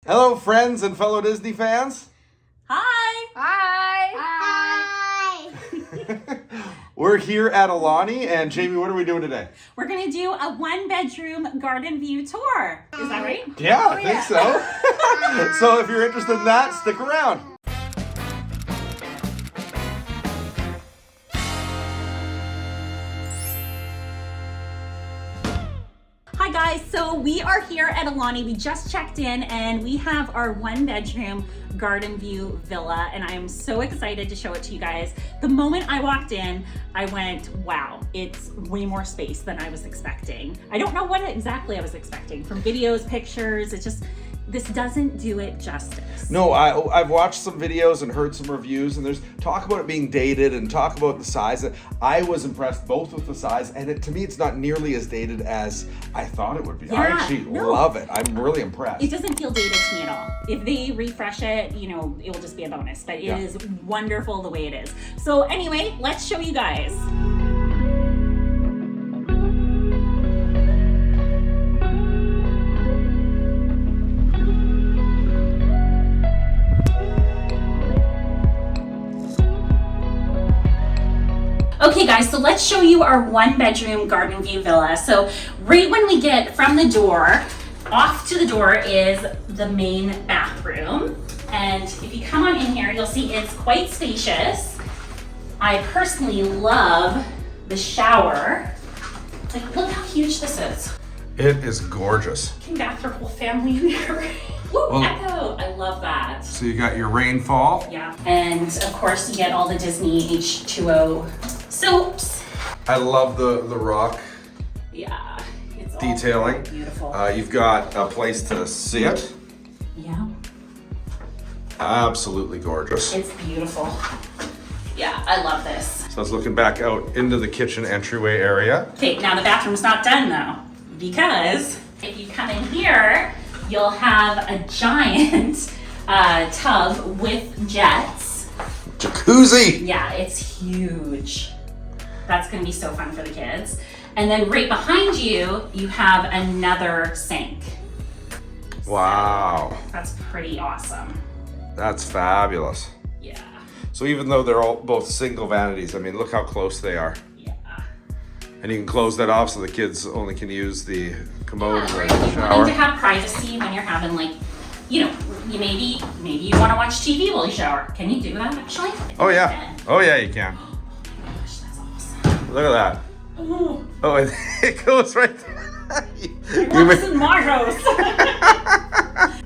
Hello, friends and fellow Disney fans. Hi. Hi. We're here at Aulani, and Jamie, what are we doing today? We're going to do a one-bedroom garden view tour. Is that right? Yeah, I think so. So if you're interested in that, stick around. Hi guys, so we are here at Aulani. We just checked in and we have our one-bedroom garden view villa, and I am so excited to show it to you guys. The moment I walked in, I went, wow, it's way more space than I was expecting. I don't know what exactly I was expecting from videos, pictures. It's just, this doesn't do it justice. No, I've watched some videos and heard some reviews, and there's talk about it being dated and talk about the size. I was impressed both with the size, and to me, it's not nearly as dated as I thought it would be. I actually love it. I'm really impressed. It doesn't feel dated to me at all. If they refresh it, you know, it will just be a bonus, but it is wonderful the way it is. So anyway, let's show you guys. Okay guys, so let's show you our one-bedroom garden view villa. So right when we get from the door, off to the door is the main bathroom. And if you come on in here, you'll see it's quite spacious. I personally love the shower. Like, look how huge this is. It is gorgeous. You can bath your whole family in here. Woo, Well, echo, I love that. So you got your rainfall. Yeah, and of course you get all the Disney H2O soaps. I love the rock Yeah, it's all detailing. very beautiful. You've got a place to sit. Yeah, Absolutely gorgeous. it's beautiful. Yeah, I love this. So I was looking back out into the kitchen entryway area. Okay, now the bathroom's not done though, because if you come in here, you'll have a giant tub with jets. Jacuzzi! Yeah, it's huge. That's gonna be so fun for the kids. And then right behind you, you have another sink. Wow, That's pretty awesome. that's fabulous. Yeah, So even though they're all both single vanities, I mean, look how close they are. yeah. And you can close that off so the kids only can use the commode Or or if the you want them shower. to have privacy when you're having, like, you know, maybe you want to watch TV while you shower. Can you do that actually? Oh yeah, oh yeah, you can. Oh my gosh, that's awesome. Look at that. Oh, Oh, it goes right there. I want this in my house.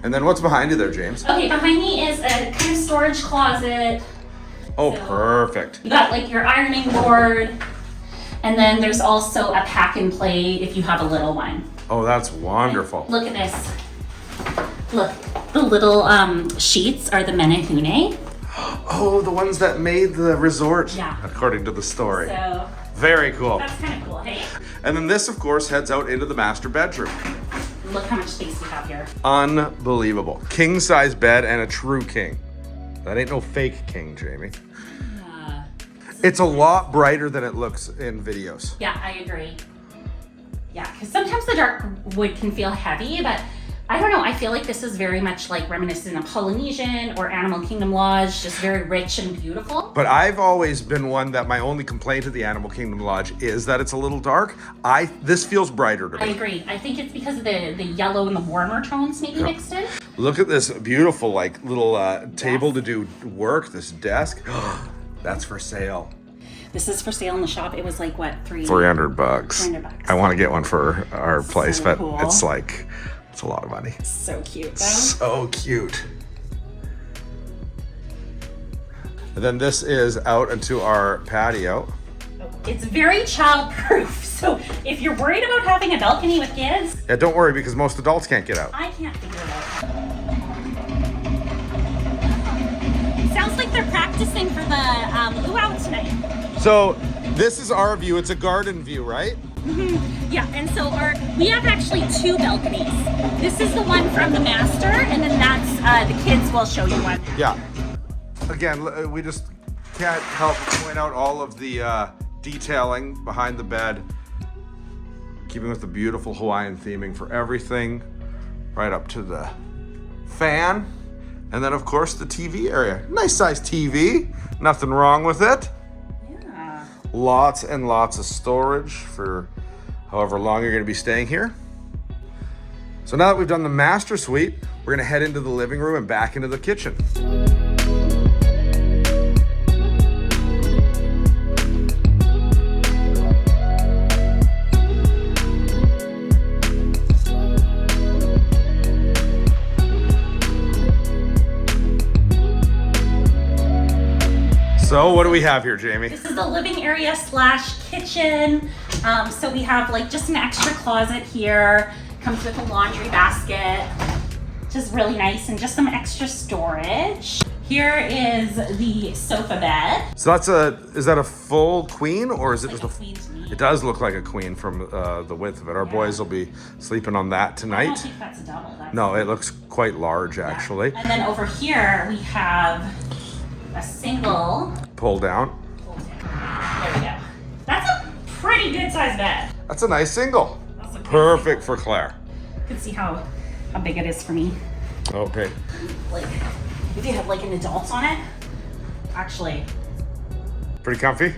And then what's behind you there, James? Okay, behind me is a kind of storage closet. Oh, So- perfect. You got like your ironing board, and then there's also a pack and play if you have a little one. Oh, that's wonderful. Look at this. Look, the little sheets are the Menehune. Oh, the ones that made the resort, Yeah. according to the story. So Very cool. that's kind of cool, hey? And then this, of course, heads out into the master bedroom. Look how much space we have here. Unbelievable. King size bed and a true king. That ain't no fake king, Jamie. Yeah. It's a lot brighter than it looks in videos. Yeah, I agree. Yeah, because sometimes the dark wood can feel heavy, but I don't know. I feel like this is very much like reminiscent of Polynesian or Animal Kingdom Lodge, just very rich and beautiful. But I've always been one that my only complaint of the Animal Kingdom Lodge is that it's a little dark. This feels brighter to I me. agree. I think it's because of the yellow and the warmer tones maybe mixed in. Look at this beautiful, like, little table to do work, this desk. That's for sale. This is for sale in the shop. It was like what, $300? 300 bucks. $300. I want to get one for our place, So but cool. it's like, it's a lot of money. So cute though. So cute. And then this is out into our patio. It's very child-proof. So if you're worried about having a balcony with kids, Yeah, don't worry because most adults can't get out. I can't figure it out. Sounds like they're practicing for the luau tonight. So this is our view. It's a garden view, right? Yeah, and so we have actually two balconies. This is the one from the master, and then that's the kids will show you one. Yeah. Again, we just can't help but point out all of the detailing behind the bed, keeping with the beautiful Hawaiian theming for everything, right up to the fan, and then of course the TV area. Nice size TV, nothing wrong with it. Yeah. Lots and lots of storage for however long you're gonna be staying here. So now that we've done the master suite, we're gonna head into the living room and back into the kitchen. So what do we have here, Jamie? This is the living area / kitchen. So we have like just an extra closet here. Comes with a laundry basket, just really nice, and just some extra storage. Here is the sofa bed. So is that a full queen, or is it just a queen to me. It does look like a queen from the width of it. Our boys will be sleeping on that I tonight. don't think that's a double. No, it looks quite large actually. And then over here we have a single Pull down. There we go. That's a pretty good sized bed. That's a nice single. That's a good Perfect for Claire. You can see how big it is for me. Okay. Like, if you have like an adult on it, actually, Pretty comfy?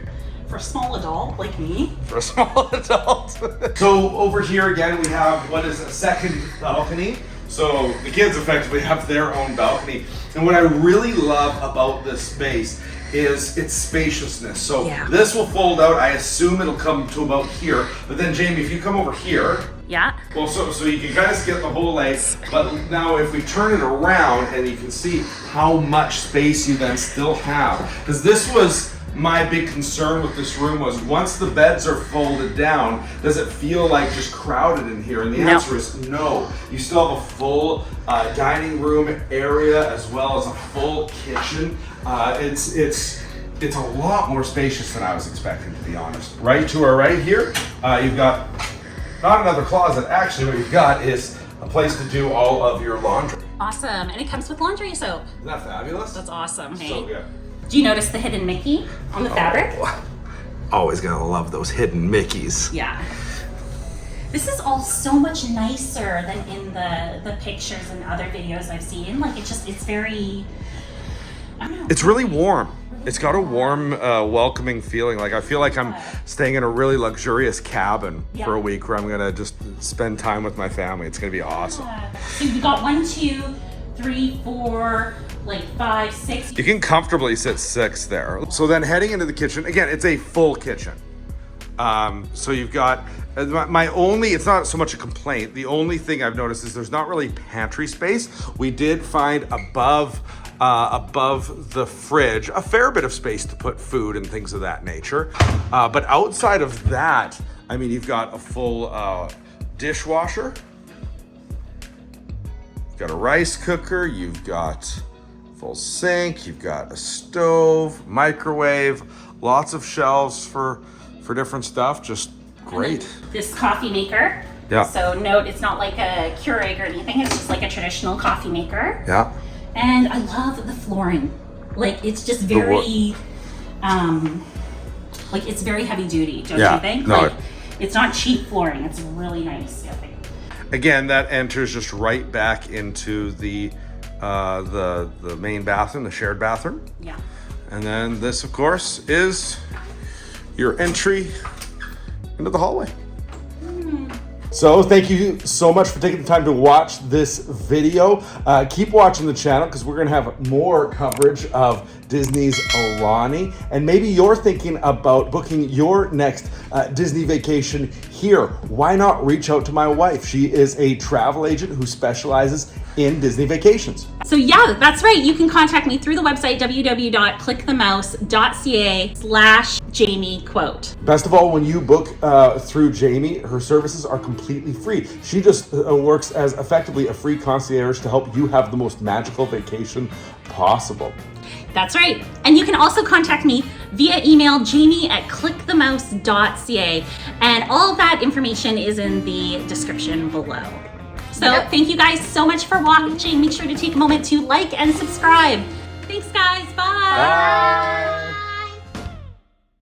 for a small adult like me. For a small adult. So over here again, we have what is a second balcony. So the kids effectively have their own balcony. And what I really love about this space is its spaciousness. So Yeah. this will fold out. I assume it'll come to about here. But then Jamie, if you come over here, Yeah. well, so you can kind of get the whole leg, but now if we turn it around and you can see how much space you then still have. Because this was my big concern with this room was once the beds are folded down, does it feel like just crowded in here? And the answer is no. You still have a full dining room area as well as a full kitchen. It's a lot more spacious than I was expecting, to be honest. Right to our right here, you've got not another closet. Actually, what you've got is a place to do all of your laundry. Awesome. And it comes with laundry soap. Isn't that fabulous? That's awesome. Hey. So good. Do you notice the hidden Mickey on the fabric? Always gonna love those hidden Mickeys. Yeah. This is all so much nicer than in the pictures and other videos I've seen. Like it's very, I don't know. It's really warm. It's got a warm, welcoming feeling. Like I feel like I'm staying in a really luxurious cabin for a week where I'm gonna just spend time with my family. It's gonna be awesome. So you got 1, 2, 3, 4, like 5, 6. You can comfortably sit 6 there. So then heading into the kitchen, again, it's a full kitchen. So you've got, my only, it's not so much a complaint, the only thing I've noticed is there's not really pantry space. We did find above the fridge a fair bit of space to put food and things of that nature. But outside of that, I mean, you've got a full dishwasher, you've got a rice cooker, you've got full sink, you've got a stove, microwave, lots of shelves for different stuff, just great. This coffee maker. Yeah. So note, it's not like a Keurig or anything, it's just like a traditional coffee maker. Yeah. And I love the flooring. Like it's just very, like it's very heavy duty, don't you think? No, like it's not cheap flooring, it's really nice. I think. Again, that enters just right back into the main bathroom, the shared bathroom. Yeah. And then this, of course, is your entry into the hallway. So thank you so much for taking the time to watch this video. Keep watching the channel because we're going to have more coverage of Disney's Aulani. And maybe you're thinking about booking your next Disney vacation here. Why not reach out to my wife? She is a travel agent who specializes in Disney vacations. So yeah, that's right. You can contact me through the website www.clickthemouse.ca/JamieQuote. Best of all, when you book through Jamie, her services are completely free. She just works as effectively a free concierge to help you have the most magical vacation possible. That's right. And you can also contact me via email, jamie@clickthemouse.ca. And all of that information is in the description below. So thank you guys so much for watching. Make sure to take a moment to like and subscribe. Thanks guys, bye. Bye.